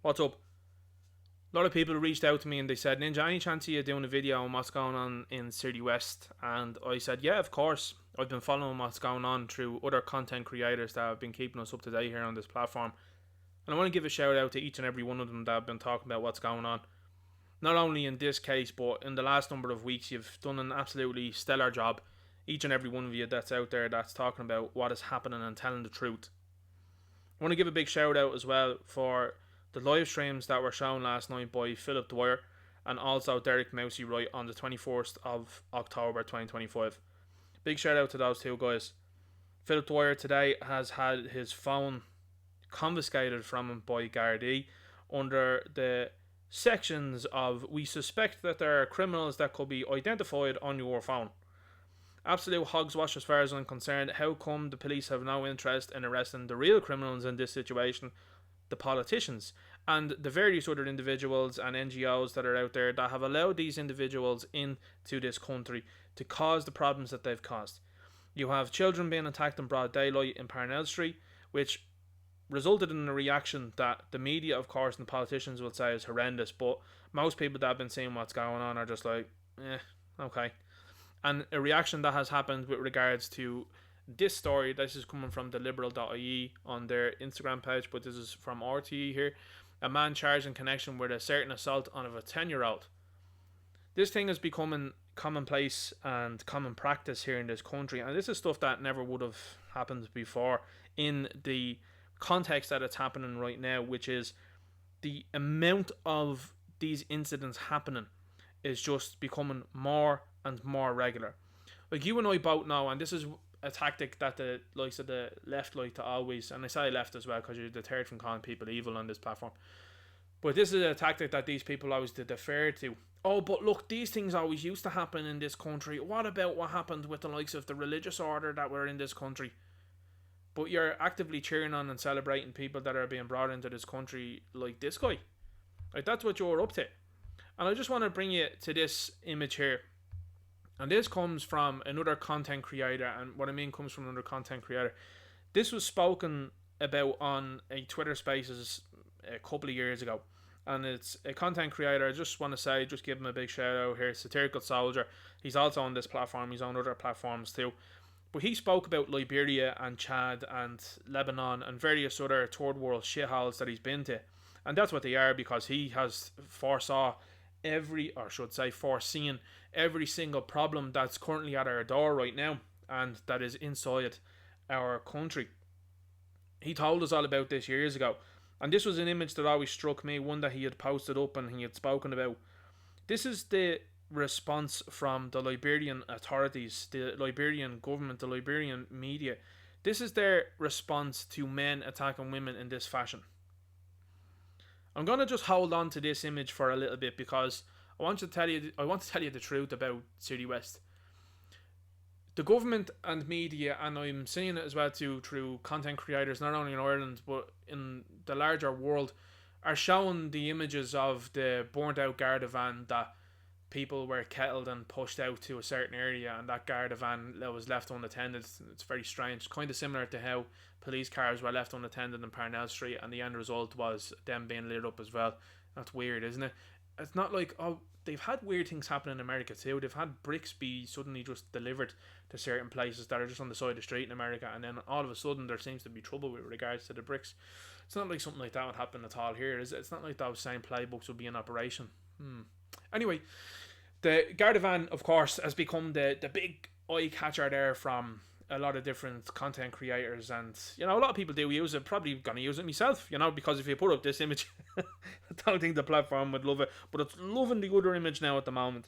What's up? A lot of people reached out to me and they said, Ninja, any chance of you doing a video on what's going on in Citywest? And I said, yeah, of course. I've been following what's going on through other content creators that have been keeping us up to date here on this platform. And I want to give a shout out to each and every one of them that have been talking about what's going on. Not only in this case, but in the last number of weeks, you've done an absolutely stellar job. Each and every one of you that's out there that's talking about what is happening and telling the truth. I want to give a big shout out as well for the live streams that were shown last night by Philip Dwyer and also Derek Mousey Wright on the 21st of October 2025. Big shout out to those two guys. Philip Dwyer today has had his phone confiscated from him by Gardaí under the sections of we suspect that there are criminals that could be identified on your phone. Absolute hogswash as far as I'm concerned. How come the police have no interest in arresting the real criminals in this situation? The politicians and the various other individuals and NGOs that are out there that have allowed these individuals into this country to cause the problems that they've caused. You have children being attacked in broad daylight in Parnell Street, which resulted in a reaction that the media, of course, and the politicians will say is horrendous, but most people that have been seeing what's going on are just like, okay. And a reaction that has happened with regards to this story, this is coming from the liberal.ie on their Instagram page, but this is from RTE here. A man charged in connection with a certain assault on a 10-year-old. This thing is becoming commonplace and common practice here in this country, and this is stuff that never would have happened before in the context that it's happening right now, which is the amount of these incidents happening is just becoming more and more regular. Like you and I both know, and this is a tactic that the likes of the left like to always, and I say left as well because you're deterred from calling people evil on this platform, but this is a tactic that these people always defer to. Oh, but look, these things always used to happen in this country. What about what happened with the likes of the religious order that were in this country? But you're actively cheering on and celebrating people that are being brought into this country like this guy. Like that's what you're up to. And I just want to bring you to this image here. And this comes from another content creator, and what I mean comes from another content creator. This was spoken about on a Twitter Spaces a couple of years ago, and it's a content creator. I just want to say, just give him a big shout out here, Satirical Soldier. He's also on this platform. He's on other platforms too. But he spoke about Liberia and Chad and Lebanon and various other third world shitholes that he's been to, and that's what they are because he has foreseen every single problem that's currently at our door right now and that is inside our country. He told us all about this years ago, and this was an image that always struck me, one that he had posted up and he had spoken about. This is the response from the Liberian authorities, the Liberian government, the Liberian media. This is their response to men attacking women in this fashion. I'm gonna just hold on to this image for a little bit because I want to tell you the truth about Citywest. The government and media, and I'm seeing it as well too through content creators, not only in Ireland but in the larger world, are showing the images of the burnt out Garda van that people were kettled and pushed out to a certain area, and that Garda van was left unattended. It's very strange, kind of similar to how police cars were left unattended in Parnell Street, and the end result was them being lit up as well. That's weird, isn't it? It's not like, oh, they've had weird things happen in America too. They've had bricks be suddenly just delivered to certain places that are just on the side of the street in America, and then all of a sudden there seems to be trouble with regards to the bricks. It's not like something like that would happen at all here, is it? It's not like those same playbooks would be in operation. Anyway, the Garda van, of course, has become the big eye catcher there from a lot of different content creators, and a lot of people do use it. Probably gonna use it myself, because if you put up this image, I don't think the platform would love it, but it's loving the other image now at the moment.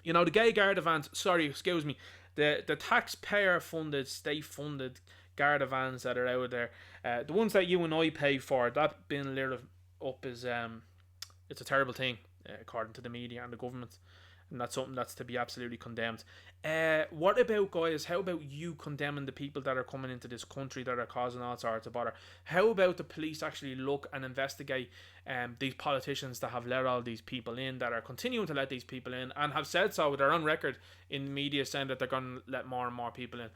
The gay Garda vans, the taxpayer funded, state funded Garda vans that are out there, the ones that you and I pay for, that being lit up is it's a terrible thing, according to the media and the government, and that's something that's to be absolutely condemned. What about, guys, how about you condemning the people that are coming into this country that are causing all sorts of bother? How about the police actually look and investigate these politicians that have let all these people in, that are continuing to let these people in, and have said so, they're on record in the media saying that they're going to let more and more people in?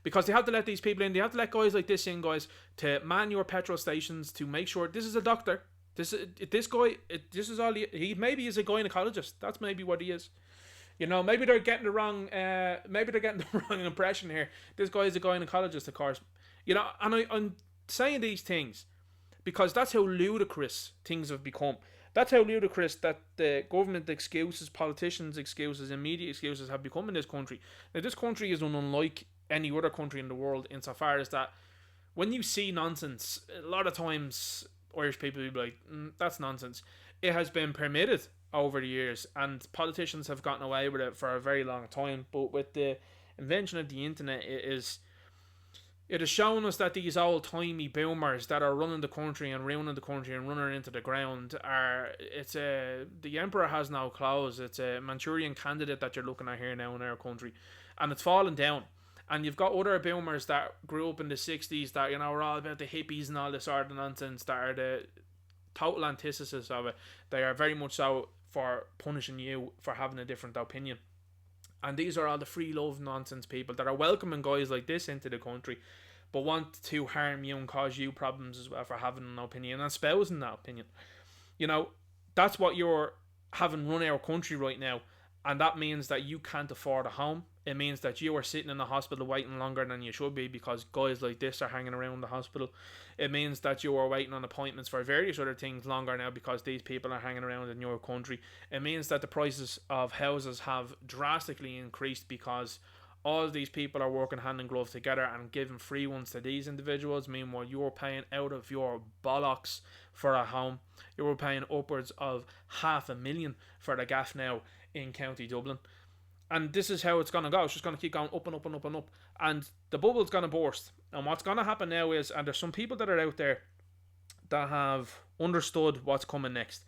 Because they have to let these people in, they have to let guys like this in, guys, to man your petrol stations, to make sure, this is a doctor, This guy, this is all he maybe is a gynecologist. That's maybe what he is. You know, maybe they're getting the wrong. Maybe they're getting the wrong impression here. This guy is a gynecologist, of course. You know, and I'm saying these things because that's how ludicrous things have become. That's how ludicrous that the government excuses, politicians' excuses, and media excuses have become in this country. Now, this country is unlike any other country in the world insofar as that when you see nonsense, a lot of times Irish people will be like, that's nonsense. It has been permitted over the years, and politicians have gotten away with it for a very long time. But with the invention of the internet, it has shown us that these old timey boomers that are running the country and ruining the country and running it into the ground the emperor has no clothes. It's a Manchurian candidate that you're looking at here now in our country, and it's fallen down. And you've got other boomers that grew up in the 60s that, you know, were all about the hippies and all this sort of nonsense that are the total antithesis of it. They are very much so for punishing you for having a different opinion. And these are all the free love nonsense people that are welcoming guys like this into the country, but want to harm you and cause you problems as well for having an opinion and espousing that opinion. You know, that's what you're having run our country right now. And that means that you can't afford a home. It means that you are sitting in the hospital waiting longer than you should be because guys like this are hanging around the hospital. It means that you are waiting on appointments for various other things longer now because these people are hanging around in your country. It means that the prices of houses have drastically increased because all of these people are working hand in glove together and giving free ones to these individuals. Meanwhile, you're paying out of your bollocks for a home. You're paying upwards of $500,000 for the gaff now in County Dublin. And this is how it's going to go. It's just going to keep going up and up and up and up. And the bubble's going to burst. And what's going to happen now is, and there's some people that are out there that have understood what's coming next.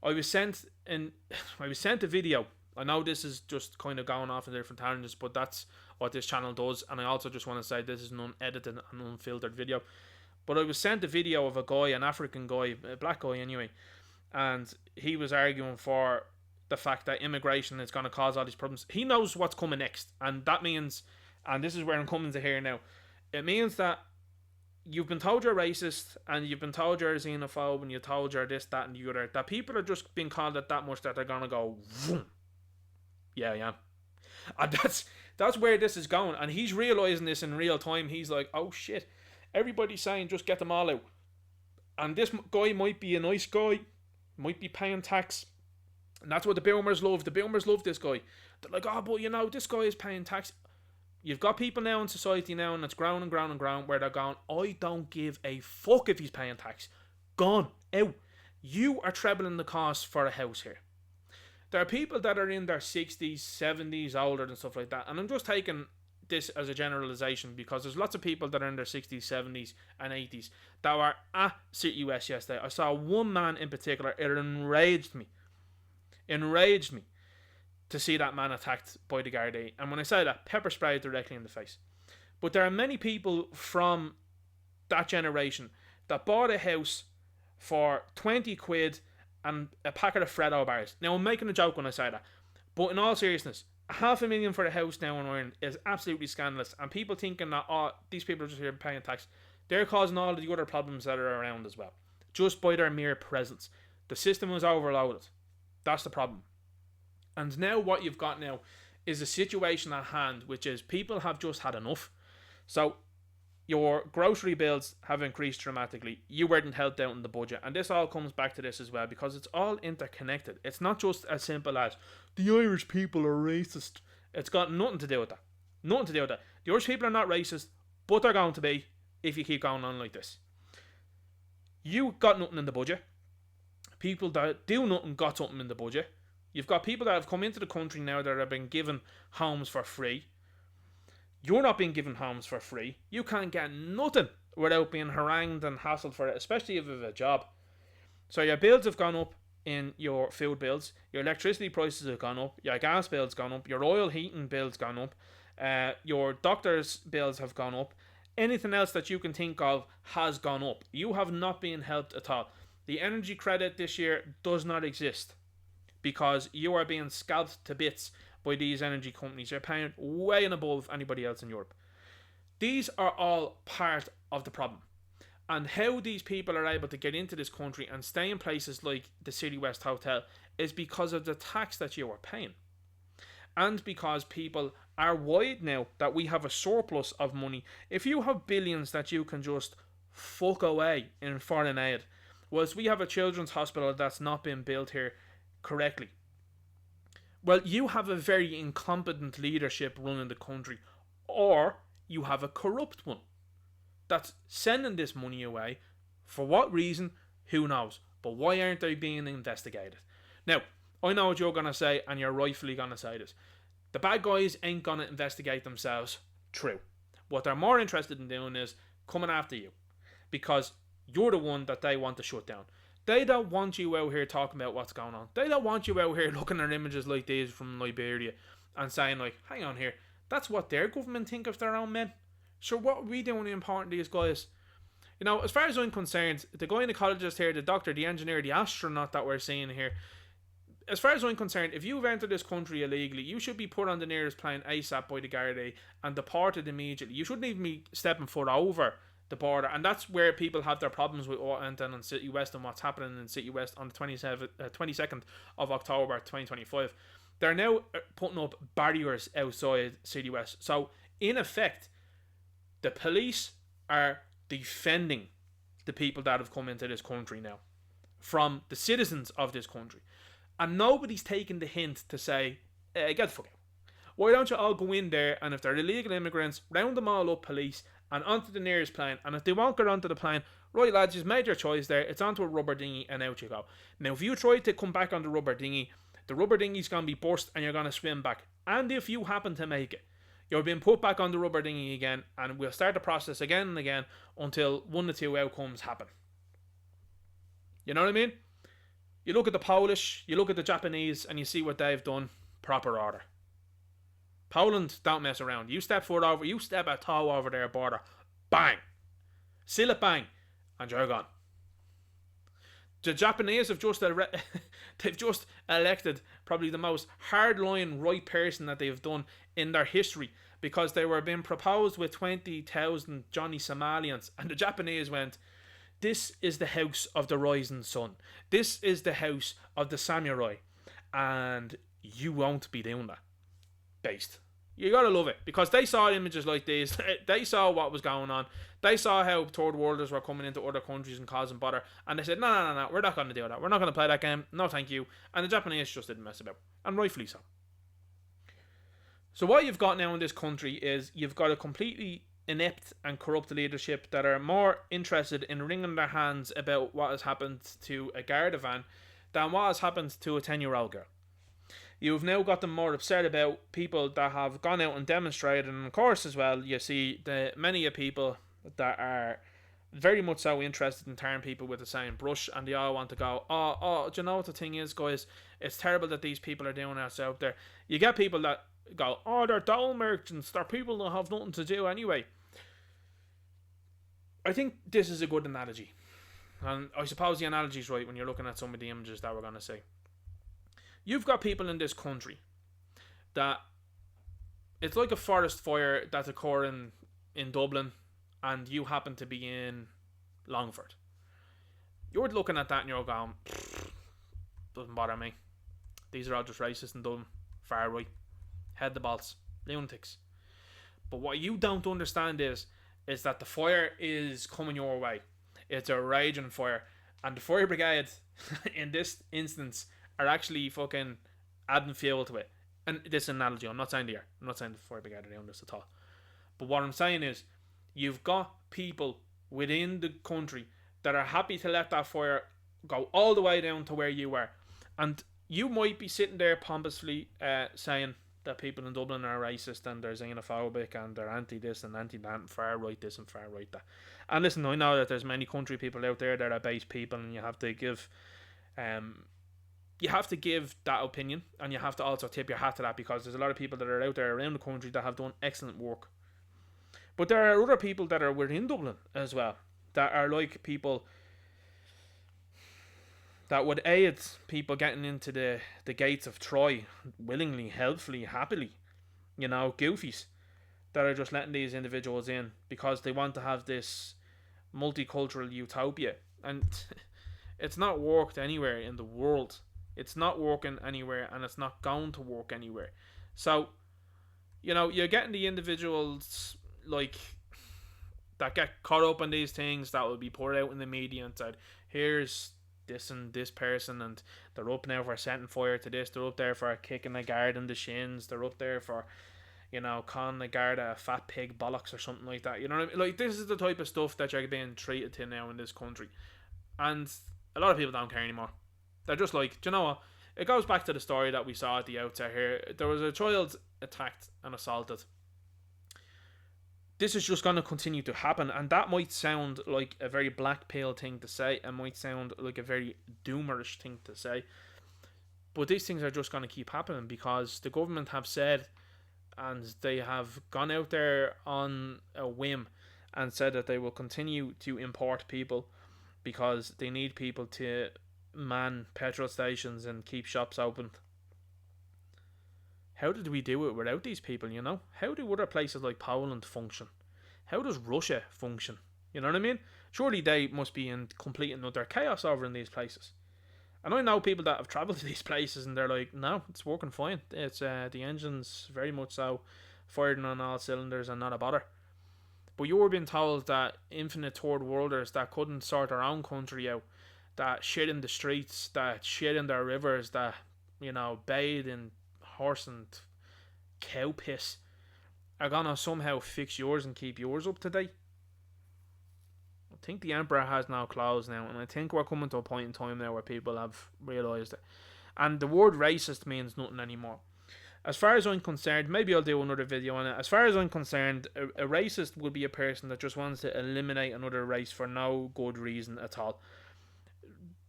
I was sent a video. I know this is just kind of going off in different tangents, but that's what this channel does. And I also just want to say this is an unedited and unfiltered video. But I was sent a video of a guy, an African guy, a black guy anyway. And he was arguing for the fact that immigration is going to cause all these problems. He knows what's coming next, and that means, and this is where I'm coming to here now, it means that you've been told you're racist, and you've been told you're xenophobe, and you're told you're this, that, and the other, that people are just being called it that much that they're going to go, vroom. Yeah. And that's where this is going, and he's realising this in real time. He's like, oh shit, everybody's saying just get them all out. And this guy might be a nice guy, might be paying tax, and that's what the boomers love. The boomers love this guy. They're like, oh, but you know, this guy is paying tax. You've got people now in society now, and it's ground and ground and ground, where they're going, I don't give a fuck if he's paying tax. Gone. Out. You are trebling the cost for a house here. There are people that are in their 60s, 70s, older and stuff like that. And I'm just taking this as a generalisation because there's lots of people that are in their 60s, 70s and 80s that were at Citywest yesterday. I saw one man in particular. It enraged me to see that man attacked by the Gardaí. And when I say that, pepper sprayed directly in the face. But there are many people from that generation that bought a house for 20 quid and a packet of Freddo bars. Now, I'm making a joke when I say that, but in all seriousness, $500,000 for a house now in Ireland is absolutely scandalous. And people thinking that, oh, these people are just here paying tax, they're causing all of the other problems that are around as well, just by their mere presence. The system was overloaded. That's the problem. And now what you've got now is a situation at hand, which is people have just had enough. So your grocery bills have increased dramatically. You weren't helped out in the budget. And this all comes back to this as well, because it's all interconnected. It's not just as simple as the Irish people are racist. It's got nothing to do with that. Nothing to do with that. The Irish people are not racist, but they're going to be if you keep going on like this. You got nothing in the budget. People that do nothing got something in the budget. You've got people that have come into the country now that have been given homes for free. You're not being given homes for free. You can't get nothing without being harangued and hassled for it, especially if you have a job. So your bills have gone up in your food bills. Your electricity prices have gone up. Your gas bills gone up. Your oil heating bills gone up. Your doctor's bills have gone up. Anything else that you can think of has gone up. You have not been helped at all. The energy credit this year does not exist because you are being scalped to bits by these energy companies. You're paying way and above anybody else in Europe. These are all part of the problem. And how these people are able to get into this country and stay in places like the Citywest Hotel is because of the tax that you are paying. And because people are wide now that we have a surplus of money. If you have billions that you can just fuck away in foreign aid, whilst we have a children's hospital that's not been built here correctly, well, you have a very incompetent leadership running the country, or you have a corrupt one that's sending this money away. For what reason? Who knows? But why aren't they being investigated? Now, I know what you're going to say, and you're rightfully going to say this. The bad guys ain't going to investigate themselves. True. What they're more interested in doing is coming after you, because you're the one that they want to shut down. They don't want you out here talking about what's going on. They don't want you out here looking at images like these from Liberia and saying like, hang on here, that's what their government think of their own men. So what are we doing important to these guys? You know, as far as I'm concerned, the gynecologist here, the doctor, the engineer, the astronaut that we're seeing here, as far as I'm concerned, if you've entered this country illegally, you should be put on the nearest plane ASAP by the Gardaí and deported immediately. You shouldn't even be stepping foot over the border. And that's where people have their problems with what went on in Citywest and what's happening in Citywest on the 22nd of October 2025. They're now putting up barriers outside Citywest. So, in effect, the police are defending the people that have come into this country now from the citizens of this country. And nobody's taking the hint to say, get the fuck out. Why don't you all go in there, and if they're illegal immigrants, round them all up, police, and onto the nearest plane. And if they won't get onto the plane, right lads, you've made your choice there. It's onto a rubber dinghy and out you go. Now, if you try to come back on the rubber dinghy's going to be burst and you're going to swim back. And if you happen to make it, you're being put back on the rubber dinghy again, and we'll start the process again and again until one or two outcomes happen. You know what I mean? You look at the Polish, you look at the Japanese, and you see what they've done. Proper order. Poland don't mess around. You step a toe over their border, bang, seal it, bang, and you're gone. The Japanese have they've just elected probably the most hardline right person that they've done in their history, because they were being proposed with 20,000 Johnny Somalians, and the Japanese went, this is the house of the rising sun. This is the house of the samurai, and you won't be doing that. Based. You gotta love it, because they saw images like these. They saw what was going on. They saw how third worlders were coming into other countries and causing bother, and they said, no, we're not going to do that. We're not going to play that game. No, thank you. And the Japanese just didn't mess about, and rightfully so. So what you've got now in this country is you've got a completely inept and corrupt leadership that are more interested in wringing their hands about what has happened to a Garda van than what has happened to a 10-year-old girl. You've now got them more upset about people that have gone out and demonstrated, and of course as well, you see the many people that are very much so interested in tarring people with the same brush, and they all want to go, do you know what the thing is, guys? It's terrible that these people are doing this out there. You get people that go, they're dole merchants, they're people that have nothing to do anyway. I think this is a good analogy, and I suppose the analogy's right when you're looking at some of the images that we're going to see. You've got people in this country that it's like a forest fire that's occurring in Dublin, and you happen to be in Longford. You're looking at that and you're going, doesn't bother me. These are all just racist and dumb, far right, head the balls, lunatics. But what you don't understand is that the fire is coming your way. It's a raging fire, and the fire brigade in this instance are actually fucking adding fuel to it. And this analogy, I'm not saying the fire brigade are doing this at all. But what I'm saying is, you've got people within the country that are happy to let that fire go all the way down to where you are. And you might be sitting there pompously saying that people in Dublin are racist and they're xenophobic and they're anti this and anti that and far right this and far right that. And listen, I know that there's many country people out there that are base people, and you have to give that opinion, and you have to also tip your hat to that, because there's a lot of people that are out there around the country that have done excellent work. But there are other people that are within Dublin as well, that are like people that would aid people getting into the gates of Troy willingly, helpfully, happily. You know, goofies that are just letting these individuals in because they want to have this multicultural utopia, and it's not worked anywhere in the world. It's not working anywhere, and it's not going to work anywhere. So, you're getting the individuals like that get caught up in these things that will be poured out in the media and said, here's this and this person, and they're up now for setting fire to this, they're up there for kicking a guard in the shins, they're up there for, calling a guard a fat pig bollocks or something like that. You know what I mean? Like, this is the type of stuff that you're being treated to now in this country. And a lot of people don't care anymore. They're just like, do you know what? It goes back to the story that we saw at the outset here. There was a child attacked and assaulted. This is just going to continue to happen, and that might sound like a very black pill thing to say, and might sound like a very doomerish thing to say, but these things are just going to keep happening because the government have said, and they have gone out there on a whim and said that they will continue to import people because they need people to man petrol stations and keep shops open. How did we do it without these people, How do other places like Poland function? How does Russia function? You know what I mean? Surely they must be in complete and utter chaos over in these places. And I know people that have travelled to these places and they're like, no, it's working fine. It's the engine's very much so firing on all cylinders and not a bother. But you were being told that infinite third worlders that couldn't sort their own country out, that shit in the streets, that shit in their rivers, that, bathe in horse and cow piss, are gonna somehow fix yours and keep yours up to date. I think the emperor has now closed now, and I think we're coming to a point in time now where people have realised it. And the word racist means nothing anymore. As far as I'm concerned, maybe I'll do another video on it. As far as I'm concerned, a racist would be a person that just wants to eliminate another race for no good reason at all.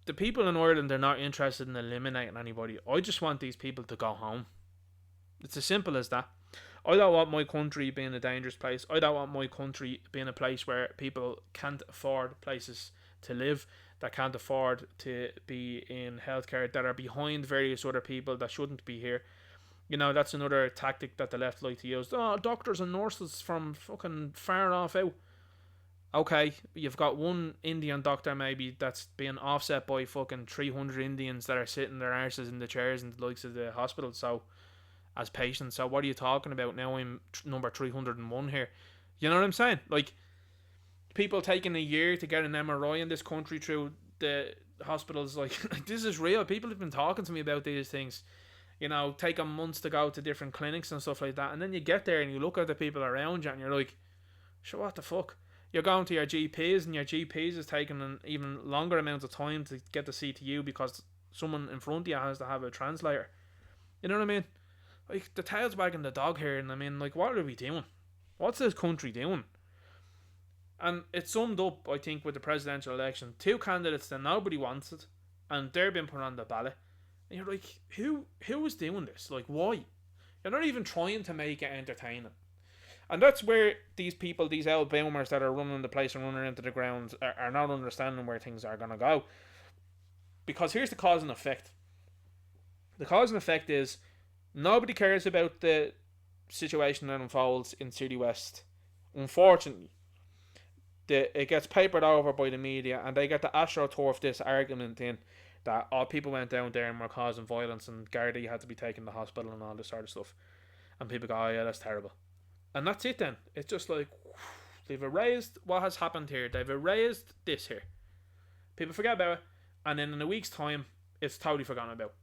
The people in Ireland are not interested in eliminating anybody. I just want these people to go home. It's as simple as that. I don't want my country being a dangerous place. I don't want my country being a place where people can't afford places to live, that can't afford to be in healthcare, that are behind various other people that shouldn't be here. That's another tactic that the left like to use. Oh, doctors and nurses from fucking far off out. Okay, you've got one Indian doctor maybe that's being offset by fucking 300 Indians that are sitting their arses in the chairs in the likes of the hospital, so as patients. So what are you talking about? Now I'm number 301 here. You know what I'm saying? Like, people taking a year to get an MRI in this country through the hospitals, like this is real. People have been talking to me about these things. Taking months to go to different clinics and stuff like that, and then you get there and you look at the people around you and you're like, sure, what the fuck? You're going to your GPs and your GPs is taking an even longer amount of time to get to see to you because someone in front of you has to have a translator. You know what I mean? Like, the tail's wagging the dog here, and I mean, like, what are we doing? What's this country doing? And it's summed up, I think, with the presidential election. Two candidates that nobody wants it, and they're being put on the ballot. And you're like, who is doing this? Like, why? You're not even trying to make it entertaining. And that's where these people, these old boomers that are running the place and running into the ground, are not understanding where things are going to go. Because here's the cause and effect. The cause and effect is, nobody cares about the situation that unfolds in Citywest. Unfortunately, it gets papered over by the media, and they get to astroturf this argument in that people went down there and were causing violence, and Gardaí had to be taken to the hospital and all this sort of stuff. And people go, oh yeah, that's terrible. And that's it then. It's just like, they've erased what has happened here. They've erased this here. People forget about it, and then in a week's time, it's totally forgotten about.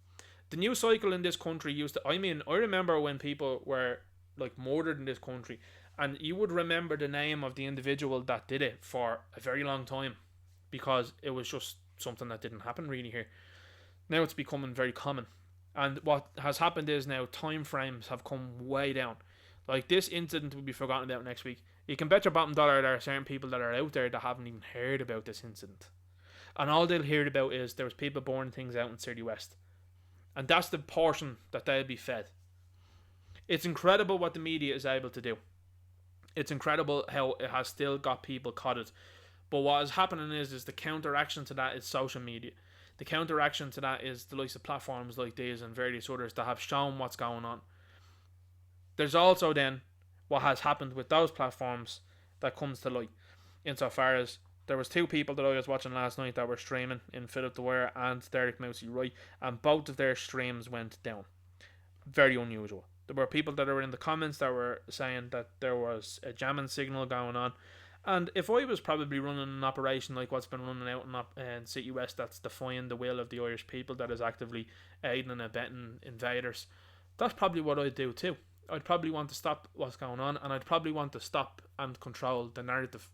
The news cycle in this country used to, I remember when people were like murdered in this country, and you would remember the name of the individual that did it for a very long time because it was just something that didn't happen really here. Now it's becoming very common, and what has happened is now time frames have come way down. Like, this incident will be forgotten about next week. You can bet your bottom dollar there are certain people that are out there that haven't even heard about this incident, and all they'll hear about is there was people burning things out in Citywest. And that's the portion that they'll be fed. It's incredible what the media is able to do. It's incredible how it has still got people caught. But what is happening is the counteraction to that is social media. The counteraction to that is the likes of platforms like these and various others that have shown what's going on. There's also then what has happened with those platforms that comes to light, insofar as There was two people that I was watching last night that were streaming in Philip the Wire and Derek Mousey Roy, and both of their streams went down. Very unusual. There were people that were in the comments that were saying that there was a jamming signal going on. And if I was probably running an operation like what's been running out in Citywest, that's defying the will of the Irish people, that is actively aiding and abetting invaders, that's probably what I'd do too. I'd probably want to stop what's going on, and I'd probably want to stop and control the narrative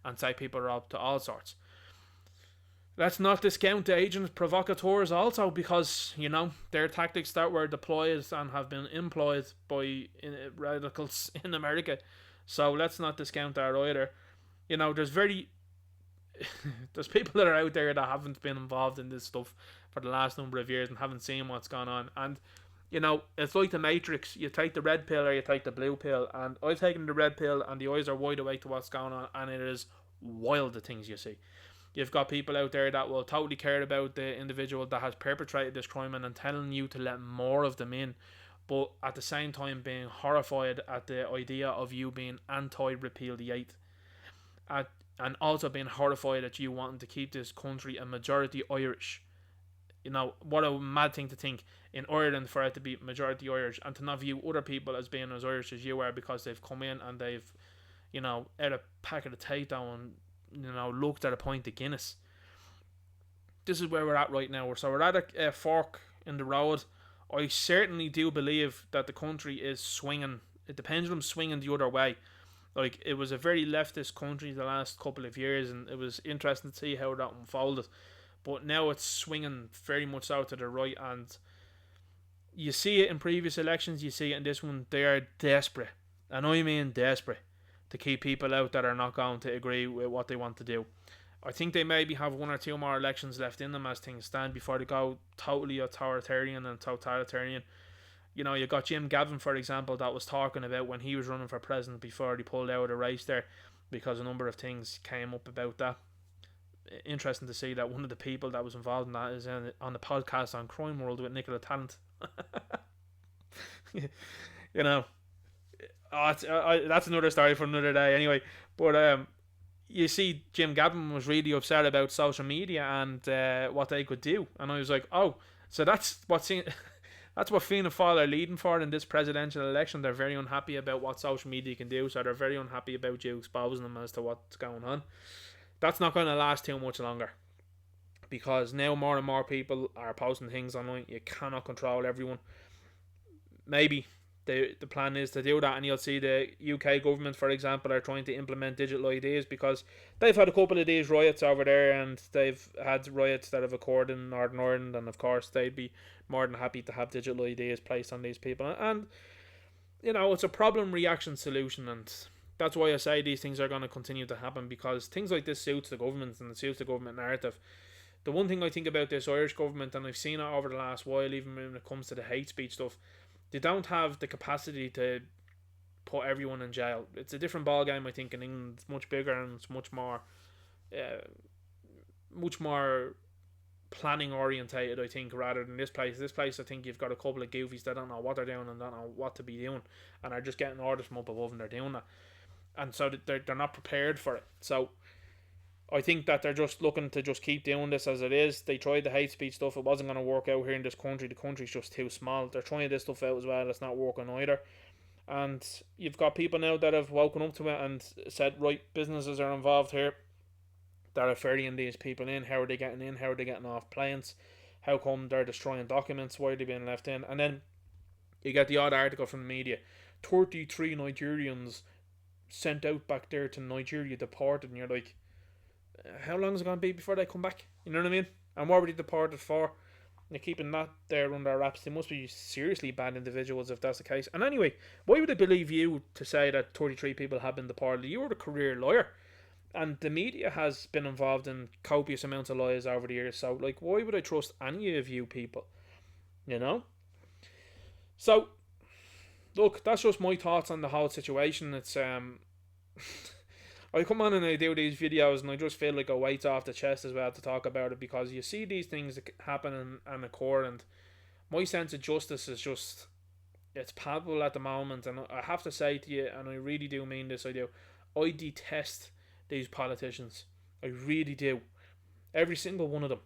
and say people are up to all sorts. Let's not discount the agent provocateurs also, because, you know, their tactics that were deployed and have been employed by radicals in America. So let's not discount that either. You know, there's people that are out there that haven't been involved in this stuff for the last number of years and haven't seen what's gone on. And, you know, it's like the Matrix. You take the red pill or you take the blue pill. And I've taken the red pill, and the eyes are wide awake to what's going on. And it is wild, the things you see. You've got people out there that will totally care about the individual that has perpetrated this crime and telling you to let more of them in, but at the same time being horrified at the idea of you being anti-repeal the 8th. And also being horrified at you wanting to keep this country a majority Irish. You know, what a mad thing to think in Ireland for it to be majority Irish, and to not view other people as being as Irish as you are because they've come in and they've, you know, had a packet of Tato and, you know, looked at a pint of Guinness. This is where we're at right now. So we're at a fork in the road. I certainly do believe that the country is swinging, the pendulum's swinging the other way. Like, it was a very leftist country the last couple of years, and it was interesting to see how that unfolded. But now it's swinging very much so to the right, and you see it in previous elections, you see it in this one. They are desperate, and I mean desperate, to keep people out that are not going to agree with what they want to do. I think they maybe have one or two more elections left in them as things stand before they go totally authoritarian and totalitarian. You know, you got Jim Gavin, for example, that was talking about when he was running for president before he pulled out of the race there, because a number of things came up about that. Interesting to see that one of the people that was involved in that is on the podcast on Crime World with Nicola Talent. You know, that's another story for another day anyway. But you see, Jim Gavin was really upset about social media and what they could do, and I was like, oh, so that's what Fianna Fáil are leading for in this presidential election. They're very unhappy about what social media can do, so they're very unhappy about you exposing them as to what's going on. That's not going to last too much longer, because now more and more people are posting things online. You cannot control everyone. Maybe the plan is to do that, and you'll see the UK government, for example, are trying to implement digital IDs, because they've had a couple of these riots over there, and they've had riots that have occurred in Northern Ireland, and of course they'd be more than happy to have digital IDs placed on these people. And, you know, it's a problem reaction solution, and that's why I say these things are going to continue to happen, because things like this suits the government, and it suits the government narrative. The one thing I think about this Irish government, and I've seen it over the last while, even when it comes to the hate speech stuff, they don't have the capacity to put everyone in jail. It's a different ballgame, I think, in England. It's much bigger, and it's much more planning orientated, I think, rather than this place. This place, I think you've got a couple of goofies that don't know what they're doing and don't know what to be doing, and are just getting orders from up above and they're doing that. And so they're not prepared for it. So I think that they're just looking to just keep doing this as it is. They tried the hate speech stuff. It wasn't going to work out here in this country. The country's just too small. They're trying this stuff out as well. It's not working either. And you've got people now that have woken up to it and said, right, businesses are involved here that are ferrying these people in. How are they getting in? How are they getting off planes? How come they're destroying documents? Why are they being left in? And then you get the odd article from the media. 33 Nigerians sent out back there to Nigeria, deported, and you're like, how long is it going to be before they come back? You know what I mean? And what were they deported for? They're keeping that there under wraps. They must be seriously bad individuals if that's the case. And anyway, why would I believe you to say that 33 people have been deported? You're a career lawyer, and the media has been involved in copious amounts of lies over the years. So, like, why would I trust any of you people? You know? So, look, that's just my thoughts on the whole situation. It's I come on and I do these videos and I just feel like a weight's off the chest as well to talk about it, because you see these things happen and occur, and my sense of justice is just, it's palpable at the moment. And I have to say to you, and I really do mean this, I detest these politicians. I really do. Every single one of them.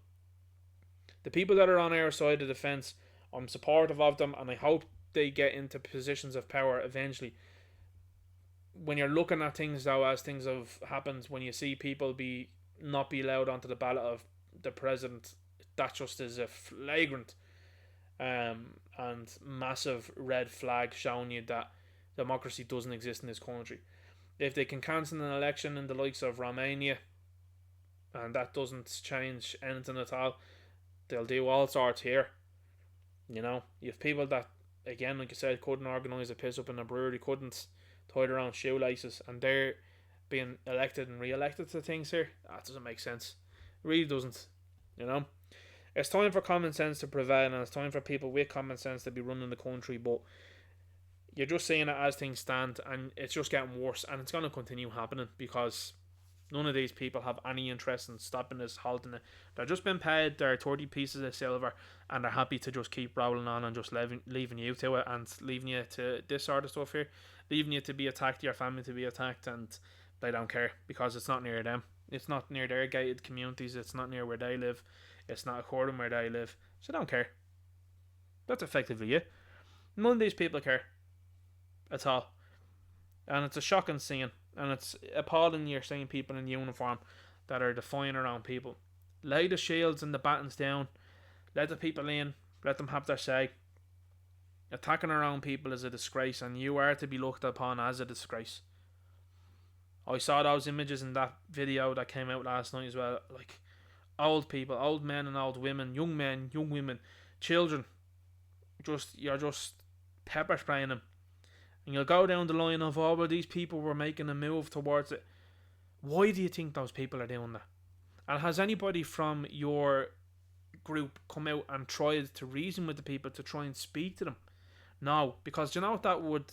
The people that are on our side of the fence, I'm supportive of them, and I hope they get into positions of power eventually. When you're looking at things though, as things have happened, when you see people not be allowed onto the ballot of the president, that just is a flagrant and massive red flag showing you that democracy doesn't exist in this country. If they can cancel an election in the likes of Romania, and that doesn't change anything at all, they'll do all sorts here. You know, you have people that, again, like I said, couldn't organise a piss up in a brewery, couldn't tie their own shoelaces, and they're being elected and re-elected to things here. That doesn't make sense. It really doesn't. You know, it's time for common sense to prevail, and it's time for people with common sense to be running the country. But you're just seeing it as things stand, and it's just getting worse, and it's going to continue happening because none of these people have any interest in stopping this, halting it. They're just been paid their 30 pieces of silver, and they're happy to just keep rolling on and just leaving you to it, and leaving you to this sort of stuff here, leaving you to be attacked, your family to be attacked, and they don't care because it's not near them. It's not near their gated communities. It's not near where they live. It's not according where they live. So they don't care. That's effectively it. None of these people care at all. And it's a shocking scene. And it's appalling you're seeing people in uniform that are defying around people. Lay the shields and the batons down. Let the people in. Let them have their say. Attacking around people is a disgrace, and you are to be looked upon as a disgrace. I saw those images in that video that came out last night as well. Like, old people, old men and old women, young men, young women, children. You're just pepper spraying them. And you'll go down the line of, oh, well, these people were making a move towards it. Why do you think those people are doing that? And has anybody from your group come out and tried to reason with the people to try and speak to them? No, because you know what that would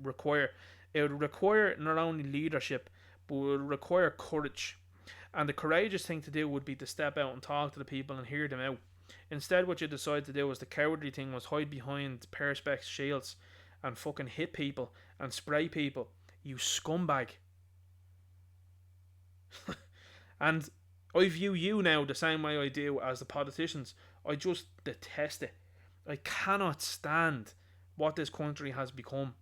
require? It would require not only leadership, but it would require courage. And the courageous thing to do would be to step out and talk to the people and hear them out. Instead, what you decide to do was the cowardly thing was hide behind perspex shields and fucking hit people and spray people. You scumbag. And I view you now the same way I do as the politicians. I just detest it. I cannot stand what this country has become.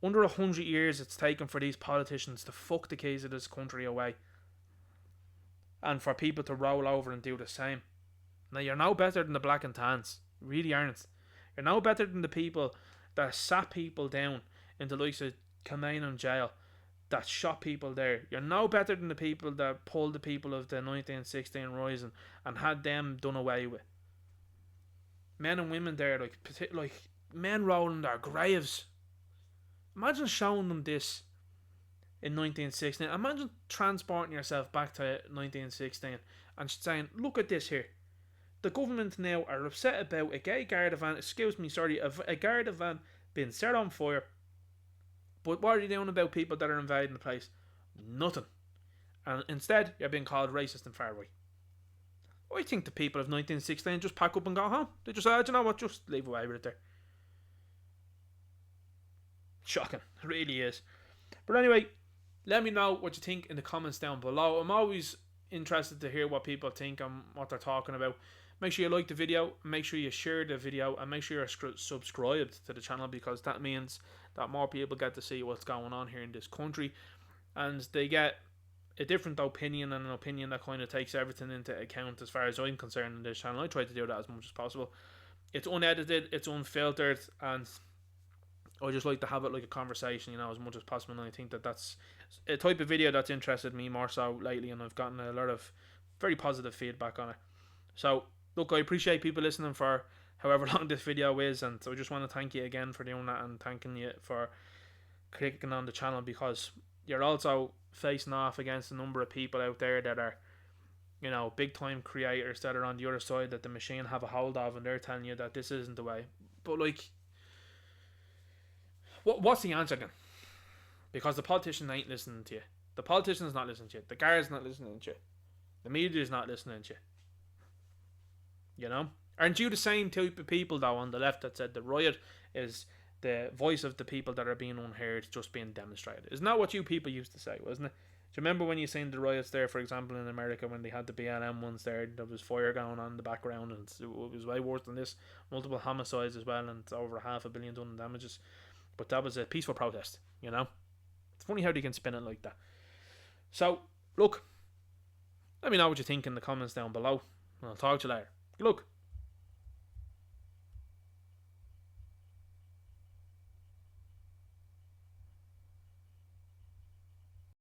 Under 100 years it's taken for these politicians to fuck the keys of this country away. And for people to roll over and do the same. Now, you're no better than the black and tans. You really aren't. You're no better than the people that sat people down in the likes of Kilmainham jail, that shot people there. You're no better than the people that pulled the people of the 1916 Rising and had them done away with. Men and women there, like men rolling their graves. Imagine showing them this in 1916. Imagine transporting yourself back to 1916 and saying, look at this here. The government now are upset about a gay Garda van, a Garda van being set on fire. But what are you doing about people that are invading the place? Nothing. And instead, you're being called racist and far right. I think the people of 1916 just pack up and go home. They just said, you know what, just leave away with it there. Shocking. It really is. But anyway, let me know what you think in the comments down below. I'm always interested to hear what people think and what they're talking about. Make sure you like the video, make sure you share the video, and make sure you're subscribed to the channel, because that means that more people get to see what's going on here in this country, and they get a different opinion, and an opinion that kind of takes everything into account as far as I'm concerned in this channel. I try to do that as much as possible. It's unedited, it's unfiltered, and I just like to have it like a conversation, you know, as much as possible. And I think that that's a type of video that's interested me more so lately, and I've gotten a lot of very positive feedback on it. So look, I appreciate people listening for however long this video is, and I just want to thank you again for doing that, and thanking you for clicking on the channel, because you're also facing off against a number of people out there that are, you know, big time creators that are on the other side that the machine have a hold of, and they're telling you that this isn't the way. But like, what's the answer then? Because the politician ain't listening to you. The politician's not listening to you. The guard's not listening to you. The media's not listening to you. You know? Aren't you the same type of people though on the left that said the riot is the voice of the people that are being unheard just being demonstrated? Isn't that what you people used to say, wasn't it? Do you remember when you seen the riots there, for example, in America, when they had the BLM ones there? There was fire going on in the background, and it was way worse than this. Multiple homicides as well, and over $500 million done in damages. But that was a peaceful protest, you know? It's funny how they can spin it like that. So, look, let me know what you think in the comments down below, and I'll talk to you later. Look.